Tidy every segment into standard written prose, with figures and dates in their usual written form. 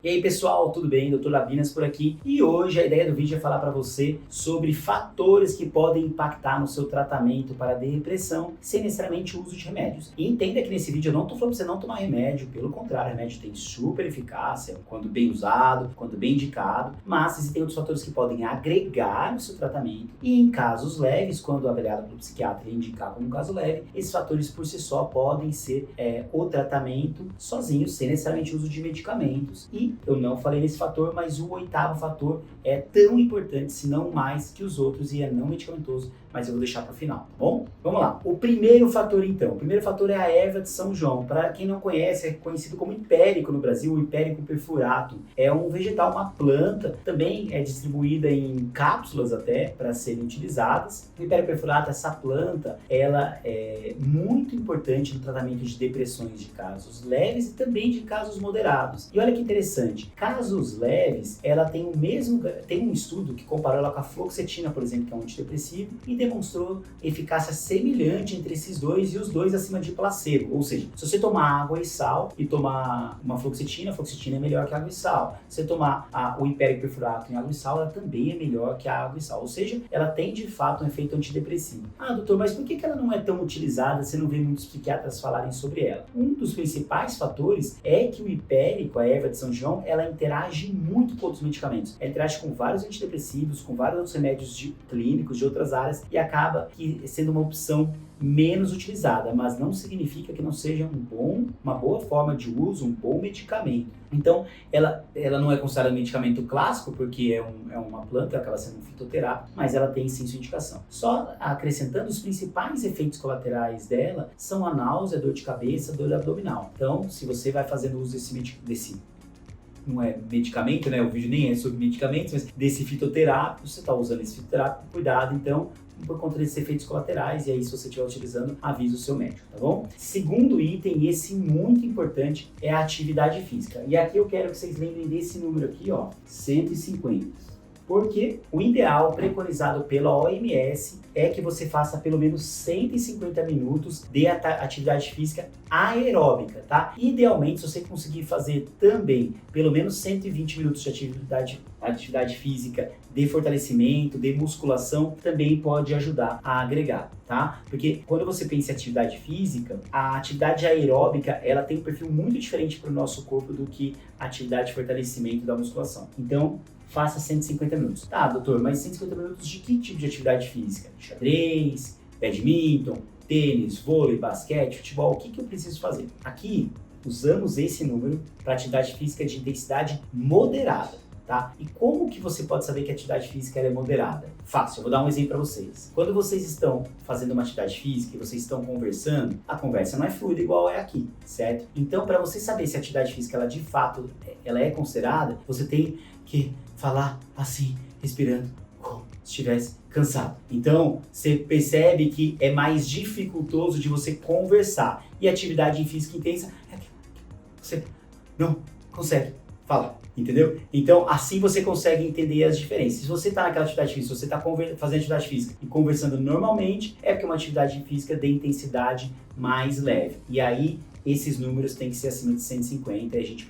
E aí pessoal, tudo bem? Dr. Labinas por aqui e hoje a ideia do vídeo é falar para você sobre fatores que podem impactar no seu tratamento para depressão sem necessariamente o uso de remédios. E entenda que nesse vídeo eu não estou falando para você não tomar remédio, pelo contrário, o remédio tem super eficácia quando bem usado, quando bem indicado, mas existem outros fatores que podem agregar no seu tratamento e em casos leves, quando avaliado pelo psiquiatra e indicar como um caso leve, esses fatores por si só podem ser o tratamento sozinho, sem necessariamente o uso de medicamentos. E eu não falei nesse fator, mas o oitavo fator é tão importante, se não mais, que os outros e é não medicamentoso, mas eu vou deixar para o final, tá bom? Vamos lá. O primeiro fator, então. O primeiro fator é a erva de São João. Para quem não conhece, é conhecido como hipérico no Brasil, o hipérico perfuratum. É um vegetal, uma planta, também é distribuída em cápsulas até, para serem utilizadas. O hipérico perfuratum, essa planta, ela é muito importante no tratamento de depressões de casos leves e também de casos moderados. E olha que interessante, casos leves, ela tem o mesmo, tem um estudo que comparou ela com a fluoxetina, por exemplo, que é um antidepressivo, e demonstrou eficácia semelhante entre esses dois e os dois acima de placebo. Ou seja, se você tomar água e sal e tomar uma fluoxetina, a fluoxetina é melhor que água e sal. Se você tomar o hipérico perfuratum em água e sal, ela também é melhor que a água e sal. Ou seja, ela tem de fato um efeito antidepressivo. Ah, doutor, mas por que ela não é tão utilizada? Você não vê muitos psiquiatras falarem sobre ela. Um dos principais fatores é que o hipérico, a erva de São João, ela interage muito com outros medicamentos. Ela interage com vários antidepressivos, com vários outros remédios clínicos de outras áreas e acaba sendo uma opção menos utilizada, mas não significa que não seja uma boa forma de uso, um bom medicamento. Então, ela não é considerada um medicamento clássico, porque é uma planta, acaba sendo um fitoterápico, mas ela tem sim sua indicação. Só acrescentando, os principais efeitos colaterais dela são a náusea, dor de cabeça, dor abdominal. Então, se você vai fazendo uso desse não é medicamento, né? O vídeo nem é sobre medicamentos, mas desse fitoterápico, você está usando esse fitoterápico, cuidado, então, por conta desses efeitos colaterais, e aí se você estiver utilizando, avisa o seu médico, tá bom? Segundo item, e esse muito importante, é a atividade física. E aqui eu quero que vocês lembrem desse número aqui, ó, 150. Porque o ideal preconizado pela OMS é que você faça pelo menos 150 minutos de atividade física aeróbica, tá? Idealmente, se você conseguir fazer também pelo menos 120 minutos de atividade física de fortalecimento, de musculação, também pode ajudar a agregar, tá? Porque quando você pensa em atividade física, a atividade aeróbica, ela tem um perfil muito diferente para o nosso corpo do que a atividade de fortalecimento da musculação. Então, faça 150 minutos. Tá, doutor, mas 150 minutos de que tipo de atividade física? Xadrez, badminton, tênis, vôlei, basquete, futebol, o que eu preciso fazer? Aqui, usamos esse número para atividade física de intensidade moderada, tá? E como que você pode saber que a atividade física é moderada? Fácil, eu vou dar um exemplo para vocês. Quando vocês estão fazendo uma atividade física e vocês estão conversando, a conversa não é fluida igual é aqui, certo? Então, para você saber se a atividade física, ela de fato ela é considerada, você tem que falar assim, respirando, como se estivesse cansado. Então, você percebe que é mais dificultoso de você conversar. E atividade física intensa é que você não consegue falar, entendeu? Então, assim você consegue entender as diferenças. Se você está naquela atividade física, se você está fazendo atividade física e conversando normalmente, é porque é uma atividade física de intensidade mais leve. E aí, esses números têm que ser acima de 150 e a gente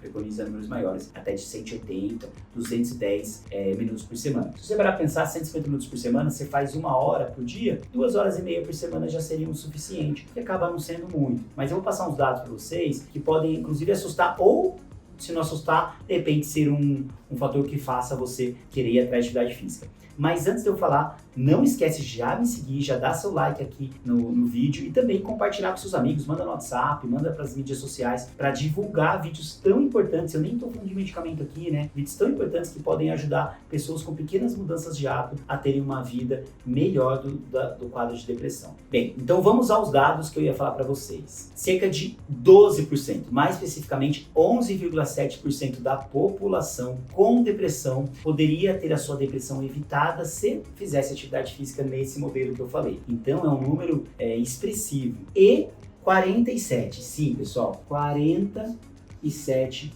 preconiza números maiores, até de 180, 210 minutos por semana. Se você parar para pensar, 150 minutos por semana, você faz 1 hora por dia, 2 horas e meia por semana já seriam o suficiente, que acaba não sendo muito. Mas eu vou passar uns dados para vocês que podem, inclusive, assustar ou, se não assustar, de repente ser um fator que faça você querer ir atrás de atividade física. Mas antes de eu falar, não esquece de já me seguir, já dá seu like aqui no vídeo e também compartilhar com seus amigos, manda no WhatsApp, manda para as mídias sociais para divulgar vídeos tão importantes. Eu nem estou falando de medicamento aqui, né? Vídeos tão importantes que podem ajudar pessoas com pequenas mudanças de hábito a terem uma vida melhor do quadro de depressão. Bem, então vamos aos dados que eu ia falar para vocês. Cerca de 12%, mais especificamente 11,7% da população com depressão poderia ter a sua depressão evitada se fizesse atividade física nesse modelo que eu falei. Então é um número expressivo. E 47%, sim pessoal, 47%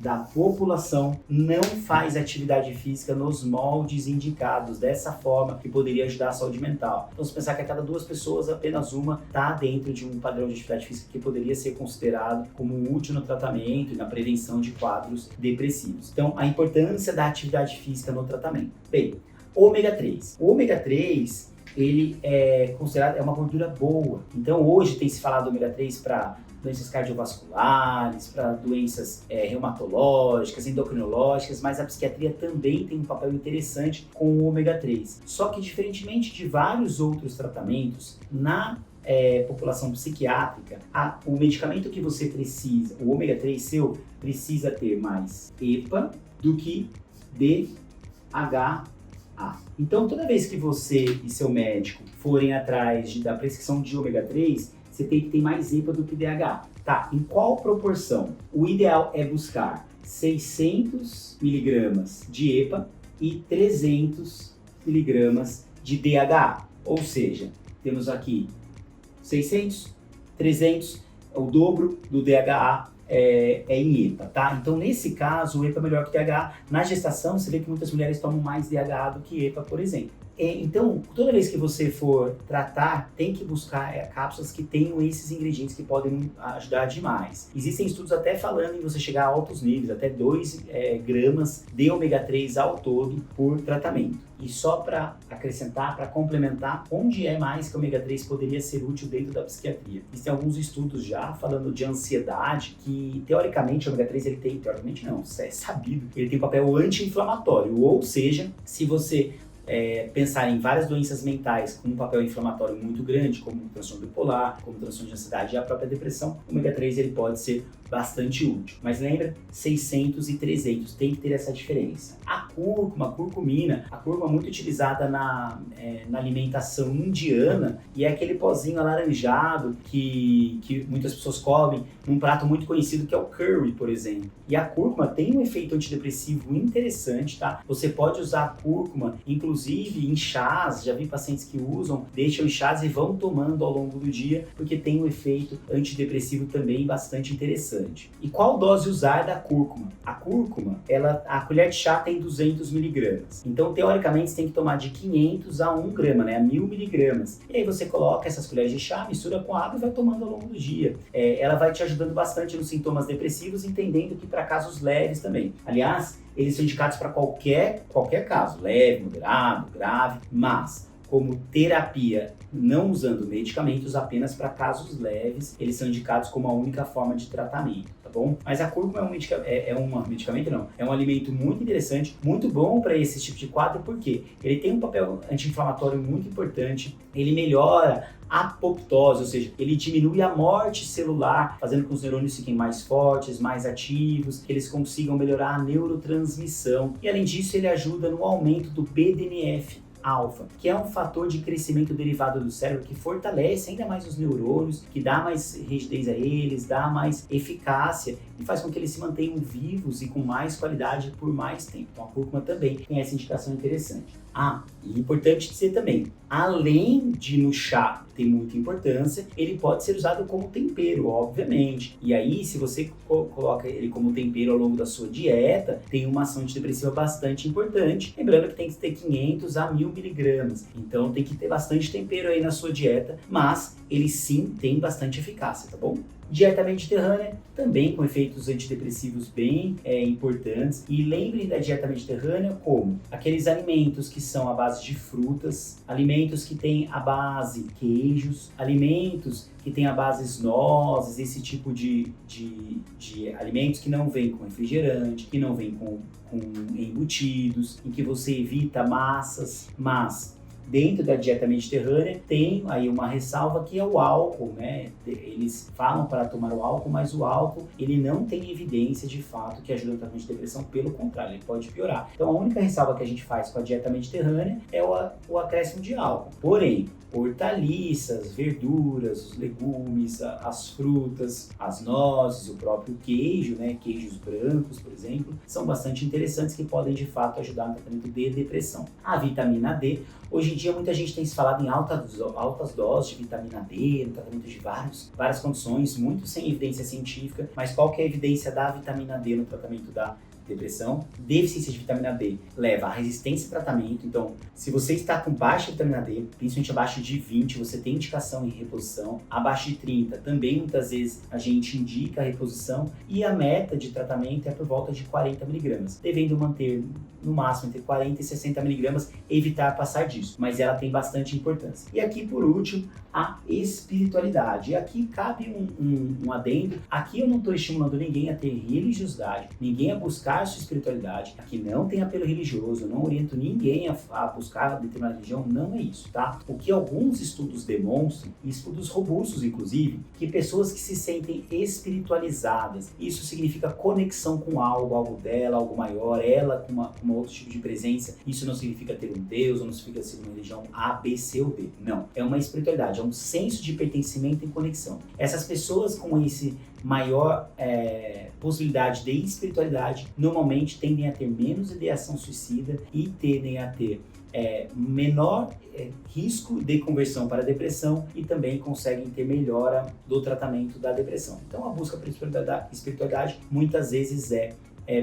da população não faz atividade física nos moldes indicados, dessa forma que poderia ajudar a saúde mental. Então, se pensar que a cada 2 pessoas, apenas uma está dentro de um padrão de atividade física que poderia ser considerado como útil no tratamento e na prevenção de quadros depressivos. Então, a importância da atividade física no tratamento. Bem, ômega 3. O ômega 3, ele é considerado uma gordura boa. Então, hoje tem se falado do ômega 3 para doenças cardiovasculares, para doenças reumatológicas, endocrinológicas, mas a psiquiatria também tem um papel interessante com o ômega 3. Só que, diferentemente de vários outros tratamentos, na população psiquiátrica, o medicamento que você precisa, o ômega 3 seu, precisa ter mais EPA do que DHA. Então, toda vez que você e seu médico forem atrás da prescrição de ômega 3, você tem que ter mais EPA do que DHA. Tá, em qual proporção? O ideal é buscar 600 mg de EPA e 300 mg de DHA. Ou seja, temos aqui 600, 300, o dobro do DHA em EPA, tá? Então, nesse caso, o EPA é melhor que o DHA. Na gestação, você vê que muitas mulheres tomam mais DHA do que EPA, por exemplo. Então, toda vez que você for tratar, tem que buscar cápsulas que tenham esses ingredientes que podem ajudar demais. Existem estudos até falando em você chegar a altos níveis, até 2 gramas de ômega 3 ao todo por tratamento. E só para acrescentar, para complementar, onde é mais que o ômega 3 poderia ser útil dentro da psiquiatria? Existem alguns estudos já falando de ansiedade, que teoricamente o ômega 3 ele tem, teoricamente não, é sabido, ele tem um papel anti-inflamatório, ou seja, se você pensar em várias doenças mentais com um papel inflamatório muito grande, como transtorno bipolar, como transtorno de ansiedade e a própria depressão, o ômega 3 ele pode ser bastante útil. Mas lembra, 600 e 300, tem que ter essa diferença. A curcumina, a cúrcuma é muito utilizada na alimentação indiana e é aquele pozinho alaranjado que muitas pessoas comem num prato muito conhecido que é o curry, por exemplo. E a cúrcuma tem um efeito antidepressivo interessante, tá? Você pode usar a cúrcuma, inclusive em chás, já vi pacientes que usam, deixam em chás e vão tomando ao longo do dia, porque tem um efeito antidepressivo também bastante interessante. E qual dose usar da cúrcuma? A cúrcuma, a colher de chá tem 200 mg. Então, teoricamente, você tem que tomar de 500 a 1 grama, né? A 1000 mg. E aí você coloca essas colheres de chá, mistura com água e vai tomando ao longo do dia. Ela vai te ajudando bastante nos sintomas depressivos, entendendo que para casos leves também. Aliás, eles são indicados para qualquer caso, leve, moderado, grave, mas como terapia, não usando medicamentos, apenas para casos leves, eles são indicados como a única forma de tratamento, tá bom? Mas a cúrcuma é um alimento muito interessante, muito bom para esse tipo de quadro, porque ele tem um papel anti-inflamatório muito importante, ele melhora a apoptose, ou seja, ele diminui a morte celular, fazendo com que os neurônios fiquem mais fortes, mais ativos, que eles consigam melhorar a neurotransmissão. E além disso, ele ajuda no aumento do BDNF alfa, que é um fator de crescimento derivado do cérebro que fortalece ainda mais os neurônios, que dá mais rigidez a eles, dá mais eficácia e faz com que eles se mantenham vivos e com mais qualidade por mais tempo. Então a cúrcuma também tem essa indicação interessante. E importante dizer também, além de no chá ter muita importância, ele pode ser usado como tempero, obviamente. E aí, se você coloca ele como tempero ao longo da sua dieta, tem uma ação antidepressiva bastante importante. Lembrando que tem que ter 500 a 1000 mg. Então tem que ter bastante tempero aí na sua dieta, mas ele sim tem bastante eficácia, tá bom? Dieta mediterrânea, também com efeitos antidepressivos bem importantes. E lembrem da dieta mediterrânea como aqueles alimentos que são à base de frutas, alimentos que têm a base queijos, alimentos que têm a base nozes, esse tipo de alimentos que não vêm com refrigerante, que não vêm com embutidos, em que você evita massas, mas dentro da dieta mediterrânea tem aí uma ressalva que é o álcool, né? Eles falam para tomar o álcool, mas o álcool ele não tem evidência de fato que ajuda no tratamento de depressão, pelo contrário, ele pode piorar. Então a única ressalva que a gente faz com a dieta mediterrânea é o acréscimo de álcool. Porém, hortaliças, verduras, os legumes, as frutas, as nozes, o próprio queijo, né? Queijos brancos, por exemplo, são bastante interessantes que podem de fato ajudar no tratamento de depressão. A vitamina D, hoje em dia muita gente tem se falado em altas doses de vitamina D, no tratamento de várias condições, muito sem evidência científica, mas qual que é a evidência da vitamina D no tratamento da depressão? Deficiência de vitamina D leva à resistência ao tratamento. Então, se você está com baixa vitamina D, principalmente abaixo de 20, você tem indicação em reposição. Abaixo de 30, também muitas vezes a gente indica a reposição. E a meta de tratamento é por volta de 40 miligramas, devendo manter no máximo entre 40 e 60 miligramas, evitar passar disso, mas ela tem bastante importância. E aqui, por último, a espiritualidade. E aqui cabe um adendo. Aqui eu não estou estimulando ninguém a ter religiosidade, ninguém a buscar a sua espiritualidade. Aqui não tem apelo religioso, eu não oriento ninguém a buscar determinada religião, não é isso, tá? O que alguns estudos demonstram, estudos robustos inclusive, que pessoas que se sentem espiritualizadas, isso significa conexão com algo dela, algo maior, ela com uma outro tipo de presença. Isso não significa ter um Deus, ou não significa ser uma religião A, B, C ou D. Não, é uma espiritualidade, é um senso de pertencimento e conexão. Essas pessoas com esse maior possibilidade de espiritualidade normalmente tendem a ter menos ideação suicida e tendem a ter menor risco de conversão para a depressão e também conseguem ter melhora do tratamento da depressão. Então a busca pela espiritualidade muitas vezes é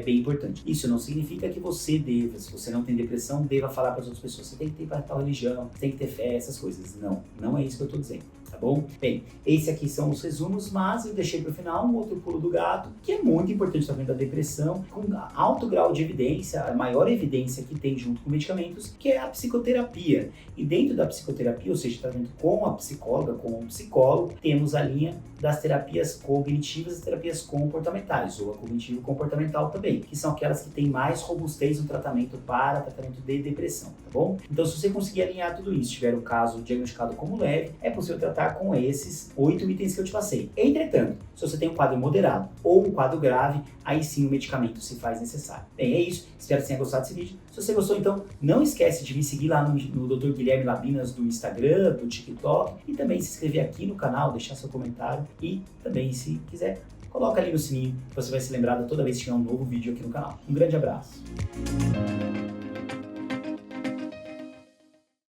bem importante. Isso não significa que você deva, se você não tem depressão, deva falar para as outras pessoas, você tem que ter tal religião, você tem que ter fé, essas coisas. Não, não é isso que eu estou dizendo. Tá bom? Bem, esses aqui são os resumos, mas eu deixei para o final um outro pulo do gato, que é muito importante também da depressão, com alto grau de evidência, a maior evidência que tem junto com medicamentos, que é a psicoterapia. E dentro da psicoterapia, ou seja, tratamento com a psicóloga, com o psicólogo, temos a linha das terapias cognitivas e terapias comportamentais, ou a cognitivo-comportamental também, que são aquelas que têm mais robustez no tratamento para tratamento de depressão, tá bom? Então, se você conseguir alinhar tudo isso, tiver o caso diagnosticado como leve, é possível tratar com esses 8 itens que eu te passei. Entretanto, se você tem um quadro moderado ou um quadro grave, aí sim o medicamento se faz necessário. Bem, é isso. Espero que você tenha gostado desse vídeo. Se você gostou, então, não esquece de me seguir lá no Dr. Guilherme Labinas do Instagram, do TikTok e também se inscrever aqui no canal, deixar seu comentário e também, se quiser, coloca ali no sininho que você vai ser lembrado toda vez que tiver um novo vídeo aqui no canal. Um grande abraço.